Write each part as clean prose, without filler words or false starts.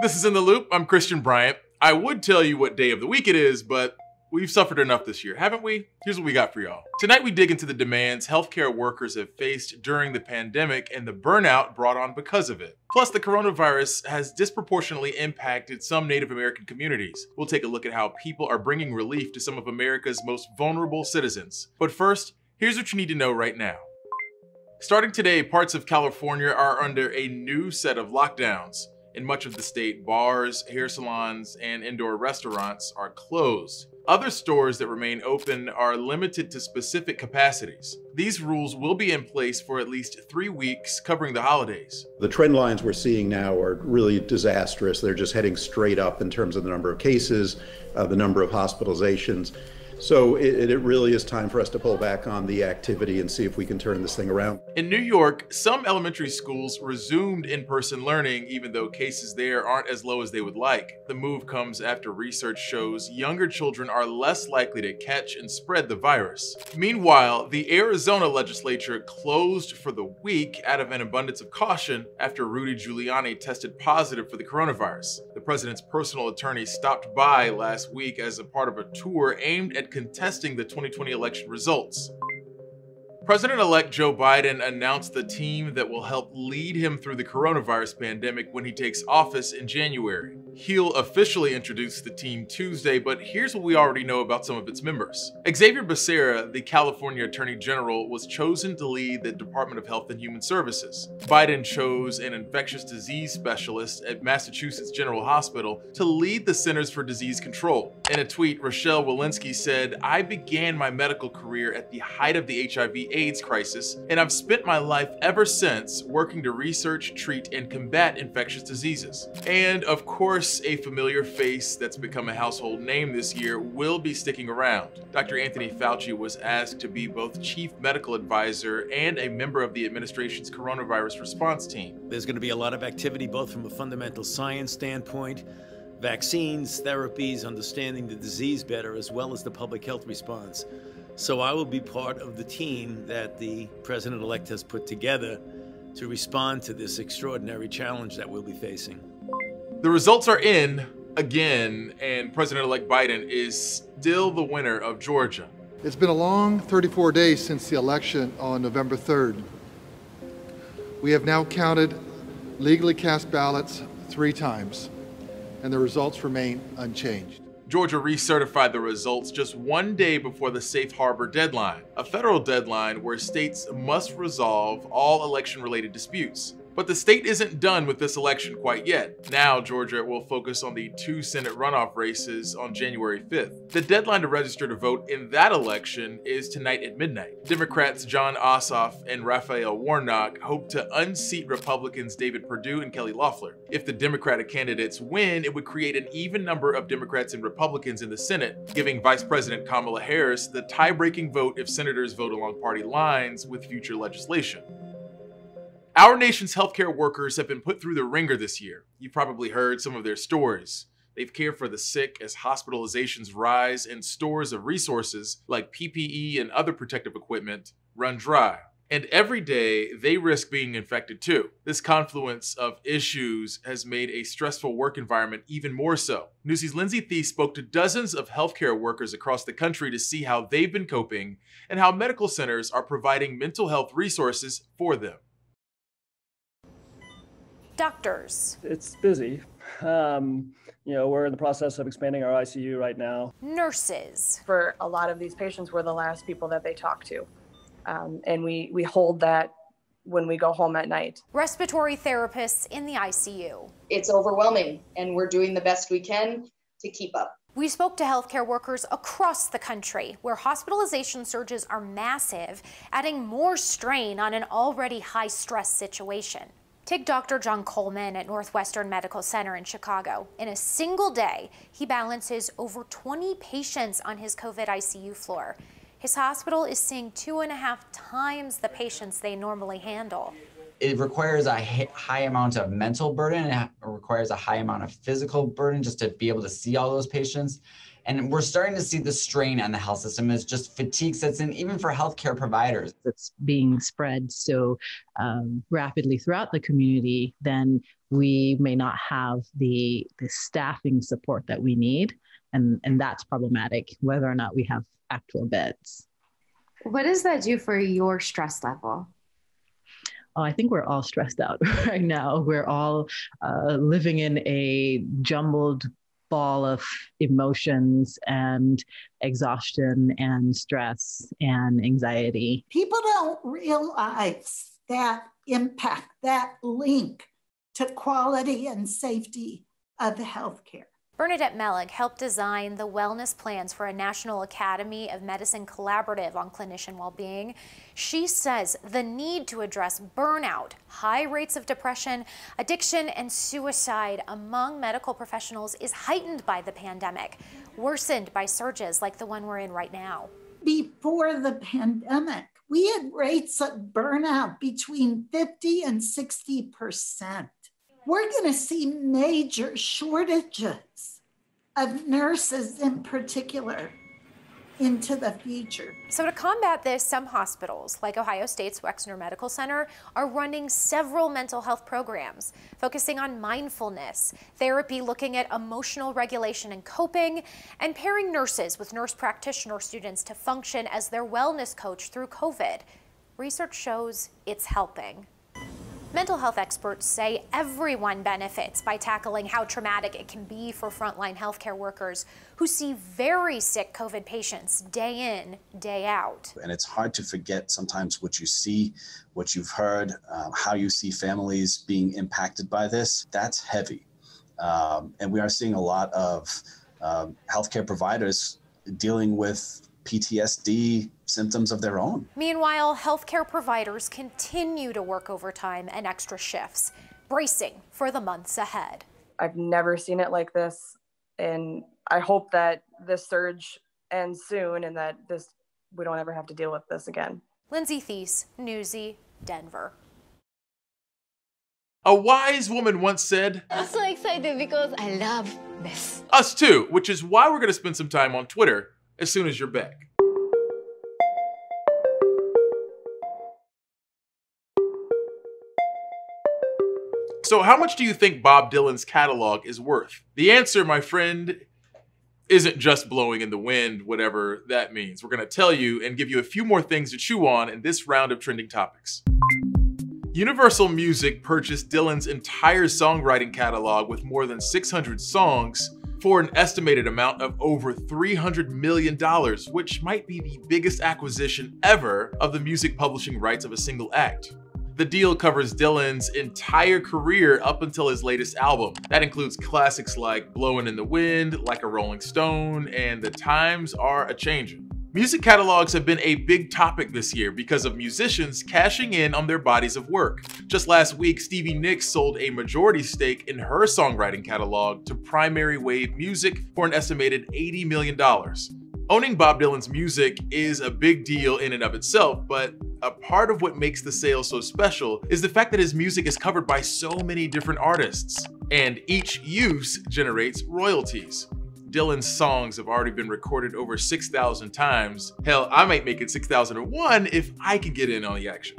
This is In the Loop. I'm Christian Bryant. I would tell you what day of the week it is, but we've suffered enough this year, haven't we? Here's what we got for y'all. Tonight we dig into the demands healthcare workers have faced during the pandemic and the burnout brought on because of it. Plus, the coronavirus has disproportionately impacted some Native American communities. We'll take a look at how people are bringing relief to some of America's most vulnerable citizens. But first, here's what you need to know right now. Starting today, parts of California are under a new set of lockdowns. In much of the state, bars, hair salons, and indoor restaurants are closed. Other stores that remain open are limited to specific capacities. These rules will be in place for at least 3 weeks, covering the holidays. The trend lines we're seeing now are really disastrous. They're just heading straight up in terms of the number of cases, the number of hospitalizations. So it really is time for us to pull back on the activity and see if we can turn this thing around. In New York, some elementary schools resumed in-person learning, even though cases there aren't as low as they would like. The move comes after research shows younger children are less likely to catch and spread the virus. Meanwhile, the Arizona legislature closed for the week out of an abundance of caution after Rudy Giuliani tested positive for the coronavirus. The president's personal attorney stopped by last week as a part of a tour aimed at contesting the 2020 election results. President-elect Joe Biden announced the team that will help lead him through the coronavirus pandemic when he takes office in January. He'll officially introduce the team Tuesday, but here's what we already know about some of its members. Xavier Becerra, the California Attorney General, was chosen to lead the Department of Health and Human Services. Biden chose an infectious disease specialist at Massachusetts General Hospital to lead the Centers for Disease Control. In a tweet, Rochelle Walensky said, "I began my medical career at the height of the HIV/AIDS crisis, and I've spent my life ever since working to research, treat, and combat infectious diseases." And of course, a familiar face that's become a household name this year will be sticking around. Dr. Anthony Fauci was asked to be both chief medical advisor and a member of the administration's coronavirus response team. There's going to be a lot of activity, both from a fundamental science standpoint, vaccines, therapies, understanding the disease better, as well as the public health response. So I will be part of the team that the president-elect has put together to respond to this extraordinary challenge that we'll be facing. The results are in again, and President-elect Biden is still the winner of Georgia. It's been a long 34 days since the election on November 3rd. We have now counted legally cast ballots 3 times, and the results remain unchanged. Georgia recertified the results just 1 day before the safe harbor deadline, a federal deadline where states must resolve all election-related disputes. But the state isn't done with this election quite yet. Now, Georgia will focus on the 2 Senate runoff races on January 5th. The deadline to register to vote in that election is tonight at midnight. Democrats Jon Ossoff and Raphael Warnock hope to unseat Republicans David Perdue and Kelly Loeffler. If the Democratic candidates win, it would create an even number of Democrats and Republicans in the Senate, giving Vice President Kamala Harris the tie-breaking vote if senators vote along party lines with future legislation. Our nation's healthcare workers have been put through the ringer this year. You've probably heard some of their stories. They've cared for the sick as hospitalizations rise and stores of resources like PPE and other protective equipment run dry. And every day, they risk being infected too. This confluence of issues has made a stressful work environment even more so. Newsy's Lindsay Thies spoke to dozens of healthcare workers across the country to see how they've been coping and how medical centers are providing mental health resources for them. Doctors. It's busy. We're in the process of expanding our ICU right now. Nurses. For a lot of these patients, we're the last people that they talk to. And we hold that when we go home at night. Respiratory therapists in the ICU. It's overwhelming, and we're doing the best we can to keep up. We spoke to healthcare workers across the country where hospitalization surges are massive, adding more strain on an already high-stress situation. Take Dr. John Coleman at Northwestern Medical Center in Chicago. In a single day, he balances over 20 patients on his COVID ICU floor. His hospital is seeing 2.5 times the patients they normally handle. It requires a high amount of mental burden. It requires a high amount of physical burden just to be able to see all those patients. And we're starting to see the strain on the health system as just fatigue sets in, even for healthcare providers. It's being spread so rapidly throughout the community, then we may not have the staffing support that we need. And that's problematic, whether or not we have actual beds. What does that do for your stress level? Oh, I think we're all stressed out right now. We're all living in a jumbled ball of emotions and exhaustion and stress and anxiety. People don't realize that impact, that link to quality and safety of healthcare. Bernadette Mellick helped design the wellness plans for a National Academy of Medicine collaborative on clinician well-being. She says the need to address burnout, high rates of depression, addiction, and suicide among medical professionals is heightened by the pandemic, worsened by surges like the one we're in right now. Before the pandemic, we had rates of burnout between 50 and 60%. We're going to see major shortages of nurses in particular into the future. So to combat this, some hospitals, like Ohio State's Wexner Medical Center, are running several mental health programs, focusing on mindfulness, therapy looking at emotional regulation and coping, and pairing nurses with nurse practitioner students to function as their wellness coach through COVID. Research shows it's helping. Mental health experts say everyone benefits by tackling how traumatic it can be for frontline healthcare workers who see very sick COVID patients day in, day out. And it's hard to forget sometimes what you see, what you've heard, how you see families being impacted by this. That's heavy. And we are seeing a lot of healthcare providers dealing with PTSD symptoms of their own. Meanwhile, healthcare providers continue to work overtime and extra shifts, bracing for the months ahead. I've never seen it like this, and I hope that this surge ends soon and that we don't ever have to deal with this again. Lindsay Thies, Newsy, Denver. A wise woman once said, I'm so excited because I love this. Us too, which is why we're going to spend some time on Twitter as soon as you're back. So how much do you think Bob Dylan's catalog is worth? The answer, my friend, isn't just blowing in the wind, whatever that means. We're going to tell you and give you a few more things to chew on in this round of trending topics. Universal Music purchased Dylan's entire songwriting catalog with more than 600 songs for an estimated amount of over $300 million, which might be the biggest acquisition ever of the music publishing rights of a single act. The deal covers Dylan's entire career up until his latest album. That includes classics like Blowin' in the Wind, Like a Rolling Stone, and The Times Are a-Changin'. Music catalogs have been a big topic this year because of musicians cashing in on their bodies of work. Just last week, Stevie Nicks sold a majority stake in her songwriting catalog to Primary Wave Music for an estimated $80 million. Owning Bob Dylan's music is a big deal in and of itself, but a part of what makes the sale so special is the fact that his music is covered by so many different artists, and each use generates royalties. Dylan's songs have already been recorded over 6,000 times. Hell, I might make it 6,001 if I can get in on the action.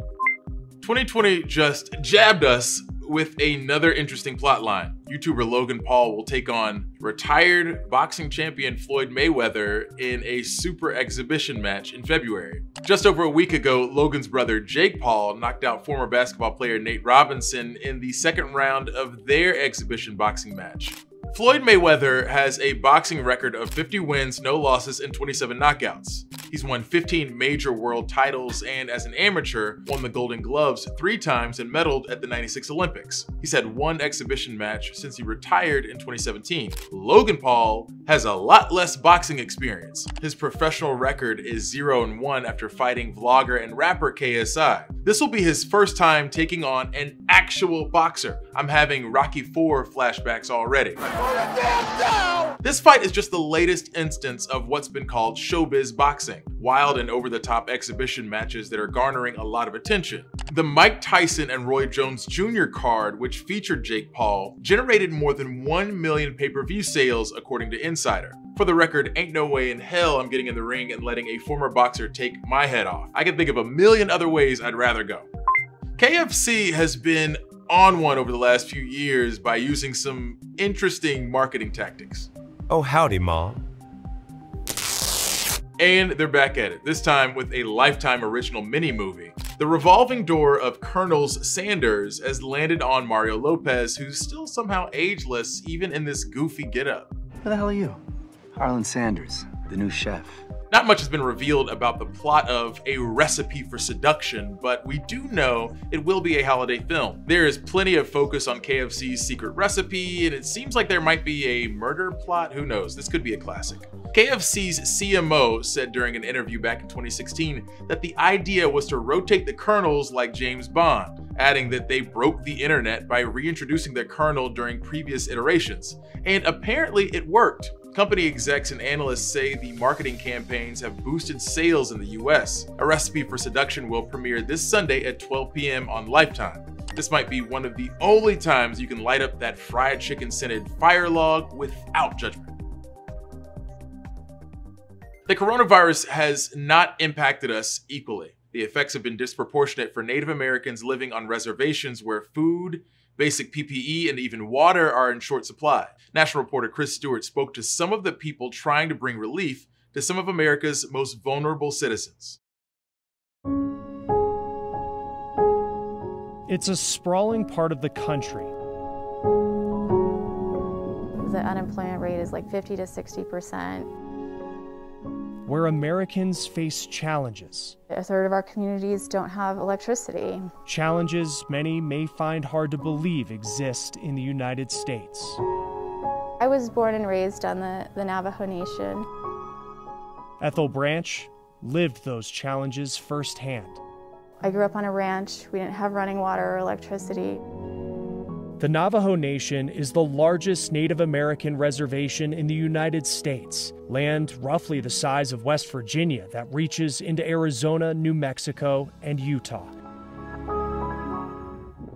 2020 just jabbed us with another interesting plotline. YouTuber Logan Paul will take on retired boxing champion Floyd Mayweather in a super exhibition match in February. Just over a week ago, Logan's brother Jake Paul knocked out former basketball player Nate Robinson in the second round of their exhibition boxing match. Floyd Mayweather has a boxing record of 50 wins, no losses, and 27 knockouts. He's won 15 major world titles and, as an amateur, won the Golden Gloves 3 times and medaled at the '96 Olympics. He's had 1 exhibition match since he retired in 2017. Logan Paul has a lot less boxing experience. His professional record is 0-1 after fighting vlogger and rapper KSI. This will be his first time taking on an actual boxer. I'm having Rocky IV flashbacks already. This fight is just the latest instance of what's been called showbiz boxing, wild and over-the-top exhibition matches that are garnering a lot of attention. The Mike Tyson and Roy Jones Jr. card, which featured Jake Paul, generated more than 1 million pay-per-view sales according to Insider. For the record, ain't no way in hell I'm getting in the ring and letting a former boxer take my head off. I can think of a million other ways I'd rather go. KFC has been on one over the last few years by using some interesting marketing tactics. Oh, howdy, Mom. And they're back at it, this time with a Lifetime original mini-movie. The revolving door of Colonel's Sanders has landed on Mario Lopez, who's still somehow ageless even in this goofy getup. Who the hell are you? Harlan Sanders, the new chef. Not much has been revealed about the plot of A Recipe for Seduction, but we do know it will be a holiday film. There is plenty of focus on KFC's secret recipe, and it seems like there might be a murder plot. Who knows? This could be a classic. KFC's CMO said during an interview back in 2016 that the idea was to rotate the colonels like James Bond, adding that they broke the internet by reintroducing their colonel during previous iterations. And apparently it worked. Company execs and analysts say the marketing campaigns have boosted sales in the US. A Recipe for Seduction will premiere this Sunday at 12 p.m. on Lifetime. This might be one of the only times you can light up that fried chicken-scented fire log without judgment. The coronavirus has not impacted us equally. The effects have been disproportionate for Native Americans living on reservations where food, basic PPE, and even water are in short supply. National reporter Chris Stewart spoke to some of the people trying to bring relief to some of America's most vulnerable citizens. It's a sprawling part of the country. The unemployment rate is like 50 to 60%. Where Americans face challenges. A third of our communities don't have electricity. Challenges many may find hard to believe exist in the United States. I was born and raised on the Navajo Nation. Ethel Branch lived those challenges firsthand. I grew up on a ranch. We didn't have running water or electricity. The Navajo Nation is the largest Native American reservation in the United States, land roughly the size of West Virginia that reaches into Arizona, New Mexico, and Utah.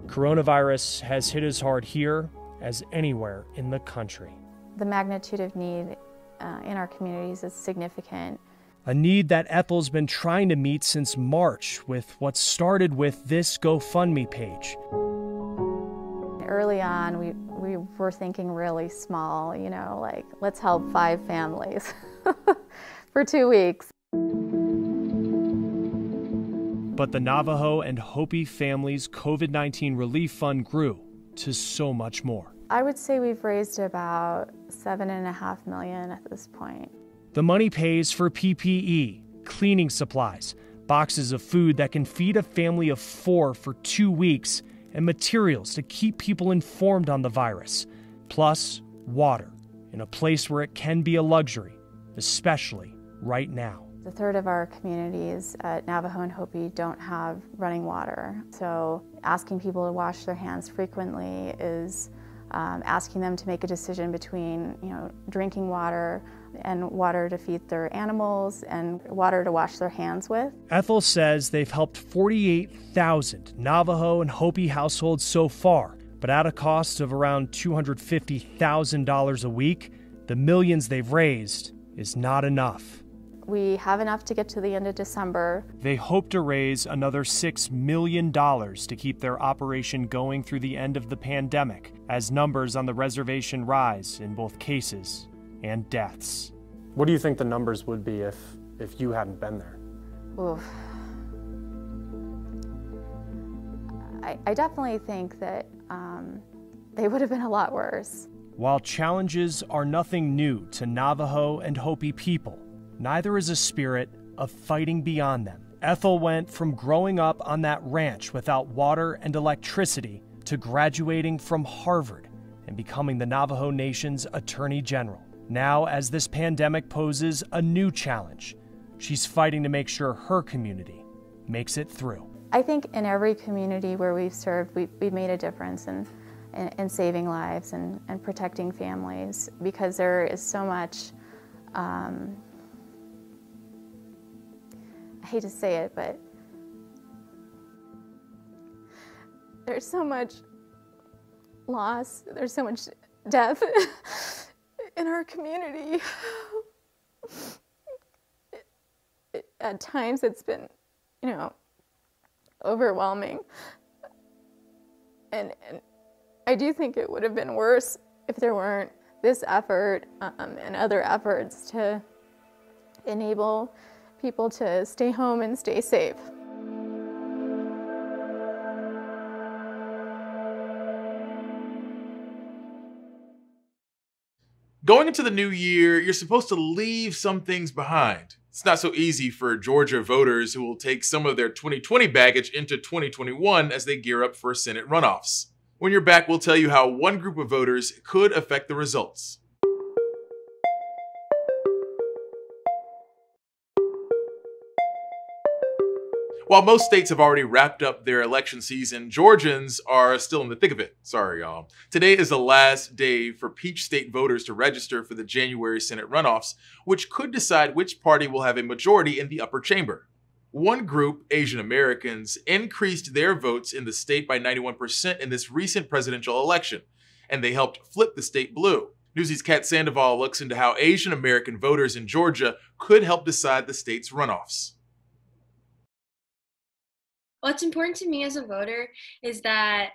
Coronavirus has hit as hard here as anywhere in the country. The magnitude of need in our communities is significant. A need that Ethel's been trying to meet since March with what started with this GoFundMe page. Early on, we were thinking really small, you know, like, let's help 5 families for 2 weeks. But the Navajo and Hopi families' COVID-19 relief fund grew to so much more. I would say we've raised about $7.5 million at this point. The money pays for PPE, cleaning supplies, boxes of food that can feed a family of 4 for 2 weeks, and materials to keep people informed on the virus, plus water in a place where it can be a luxury, especially right now. A third of our communities at Navajo and Hopi don't have running water, so asking people to wash their hands frequently is asking them to make a decision between, you know, drinking water and water to feed their animals and water to wash their hands with. Ethel says they've helped 48,000 Navajo and Hopi households so far, but at a cost of around $250,000 a week, the millions they've raised is not enough. We have enough to get to the end of December. They hope to raise another $6 million to keep their operation going through the end of the pandemic, as numbers on the reservation rise in both cases and deaths. What do you think the numbers would be if you hadn't been there? Oof. I definitely think that they would have been a lot worse. While challenges are nothing new to Navajo and Hopi people, neither is a spirit of fighting beyond them. Ethel went from growing up on that ranch without water and electricity to graduating from Harvard and becoming the Navajo Nation's Attorney General. Now, as this pandemic poses a new challenge, she's fighting to make sure her community makes it through. I think in every community where we've served, we've made a difference in saving lives and protecting families, because there is so much, I hate to say it, but there's so much loss, there's so much death in our community. At times it's been, overwhelming. And I do think it would have been worse if there weren't this effort and other efforts to enable people to stay home and stay safe. Going into the new year, you're supposed to leave some things behind. It's not so easy for Georgia voters who will take some of their 2020 baggage into 2021 as they gear up for Senate runoffs. When you're back, we'll tell you how one group of voters could affect the results. While most states have already wrapped up their election season, Georgians are still in the thick of it. Sorry, y'all. Today is the last day for Peach State voters to register for the January Senate runoffs, which could decide which party will have a majority in the upper chamber. One group, Asian Americans, increased their votes in the state by 91% in this recent presidential election, and they helped flip the state blue. Newsy's Kat Sandoval looks into how Asian American voters in Georgia could help decide the state's runoffs. What's important to me as a voter is that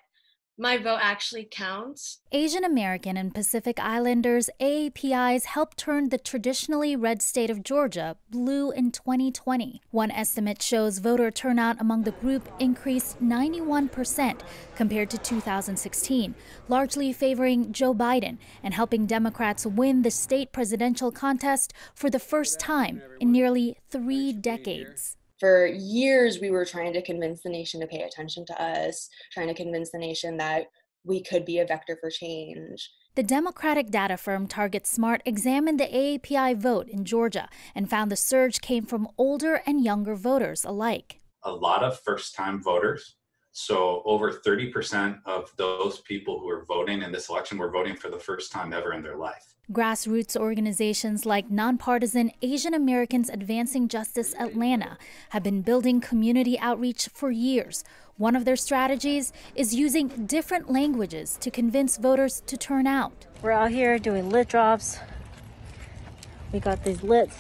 my vote actually counts. Asian American and Pacific Islanders AAPIs helped turn the traditionally red state of Georgia blue in 2020. One estimate shows voter turnout among the group increased 91% compared to 2016, largely favoring Joe Biden and helping Democrats win the state presidential contest for the first time in nearly 3 decades. For years, we were trying to convince the nation to pay attention to us, trying to convince the nation that we could be a vector for change. The Democratic data firm Target Smart examined the AAPI vote in Georgia and found the surge came from older and younger voters alike. A lot of first-time voters. So over 30% of those people who are voting in this election were voting for the first time ever in their life. Grassroots organizations like nonpartisan Asian Americans Advancing Justice Atlanta have been building community outreach for years. One of their strategies is using different languages to convince voters to turn out. We're out here doing lit drops. We got these lits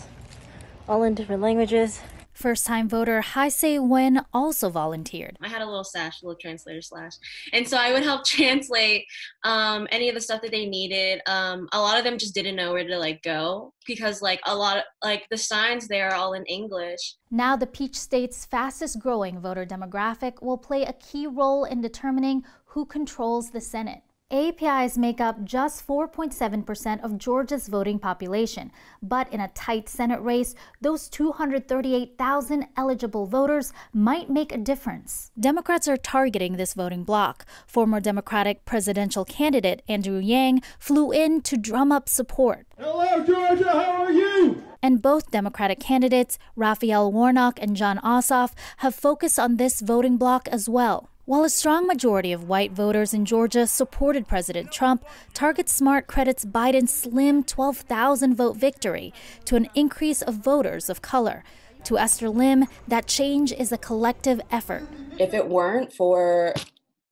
all in different languages. First-time voter Haise Wen also volunteered. I had a little slash, a little translator slash. And so I would help translate any of the stuff that they needed. A lot of them just didn't know where to go because the signs there are all in English. Now the Peach State's fastest growing voter demographic will play a key role in determining who controls the Senate. AAPIs make up just 4.7% of Georgia's voting population, but in a tight Senate race, those 238,000 eligible voters might make a difference. Democrats are targeting this voting bloc. Former Democratic presidential candidate Andrew Yang flew in to drum up support. Hello, Georgia, how are you? And both Democratic candidates, Raphael Warnock and Jon Ossoff, have focused on this voting bloc as well. While a strong majority of white voters in Georgia supported President Trump, Target Smart credits Biden's slim 12,000 vote victory to an increase of voters of color. To Esther Lim, that change is a collective effort. If it weren't for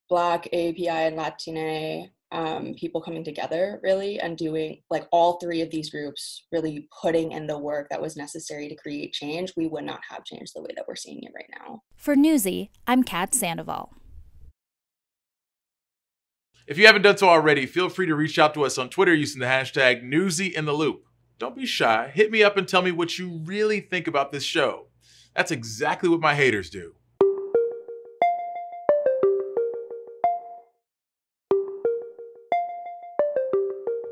Black, AAPI, and Latina people coming together really and doing all three of these groups really putting in the work that was necessary to create change, we would not have change the way that we're seeing it right now. For Newsy, I'm Kat Sandoval. If you haven't done so already, feel free to reach out to us on Twitter using the hashtag NewsyInTheLoop. Don't be shy. Hit me up and tell me what you really think about this show. That's exactly what my haters do.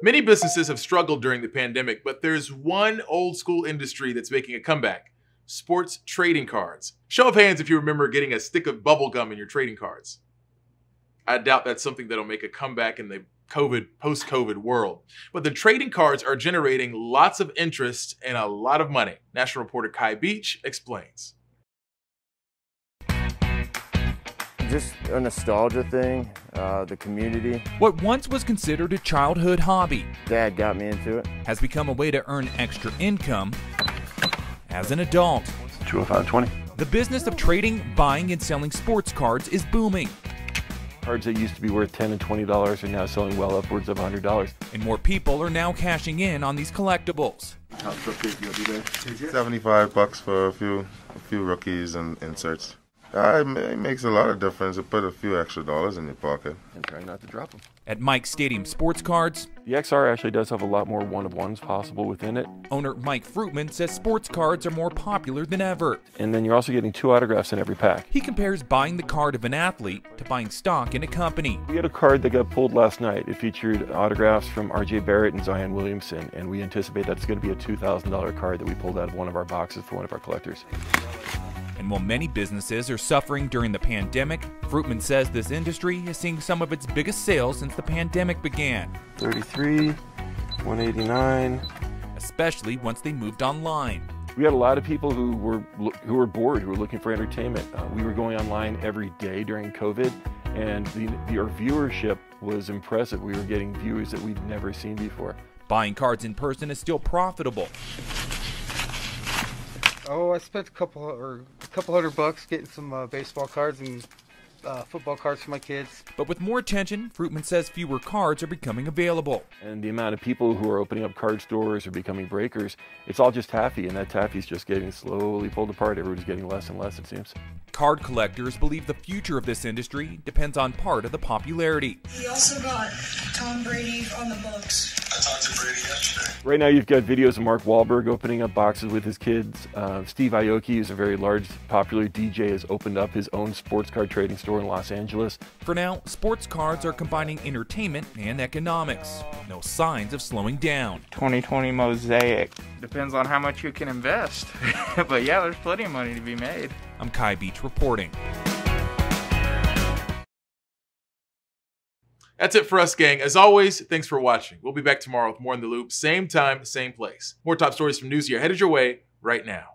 Many businesses have struggled during the pandemic, but there's one old school industry that's making a comeback: sports trading cards. Show of hands if you remember getting a stick of bubble gum in your trading cards. I doubt that's something that'll make a comeback in the post-COVID world. But the trading cards are generating lots of interest and a lot of money. National reporter Kai Beach explains. Just a nostalgia thing, the community. What once was considered a childhood hobby, Dad got me into it, has become a way to earn extra income as an adult. 205.20. The business of trading, buying, and selling sports cards is booming. Cards that used to be worth $10 and $20 are now selling well upwards of $100. And more people are now cashing in on these collectibles. $75 for a few rookies and inserts. It makes a lot of difference to put a few extra dollars in your pocket. And try not to drop them. At Mike's Stadium Sports Cards, the XR actually does have a lot more one-of-ones possible within it. Owner Mike Fruitman says sports cards are more popular than ever. And then you're also getting 2 autographs in every pack. He compares buying the card of an athlete to buying stock in a company. We had a card that got pulled last night. It featured autographs from R.J. Barrett and Zion Williamson, and we anticipate that's going to be a $2,000 card that we pulled out of one of our boxes for one of our collectors. And while many businesses are suffering during the pandemic, Fruitman says this industry is seeing some of its biggest sales since the pandemic began. 33, 189. Especially once they moved online. We had a lot of people who were bored, who were looking for entertainment. We were going online every day during COVID, and our viewership was impressive. We were getting views that we'd never seen before. Buying cards in person is still profitable. Oh, I spent a couple $100 getting some baseball cards and football cards for my kids. But with more attention, Fruitman says fewer cards are becoming available. And the amount of people who are opening up card stores or becoming breakers, it's all just taffy, and that taffy's just getting slowly pulled apart. Everyone's getting less and less, it seems. Card collectors believe the future of this industry depends on part of the popularity. We also got Tom Brady on the books. I talked to Brady yesterday. Right now you've got videos of Mark Wahlberg opening up boxes with his kids. Steve Aoki, who's a very large, popular DJ, has opened up his own sports card trading store in Los Angeles. For now, sports cards are combining entertainment and economics. No signs of slowing down. 2020 mosaic. Depends on how much you can invest. But yeah, there's plenty of money to be made. I'm Kai Beach reporting. That's it for us, gang. As always, thanks for watching. We'll be back tomorrow with more In the Loop, same time, same place. More top stories from Newsy are headed your way right now.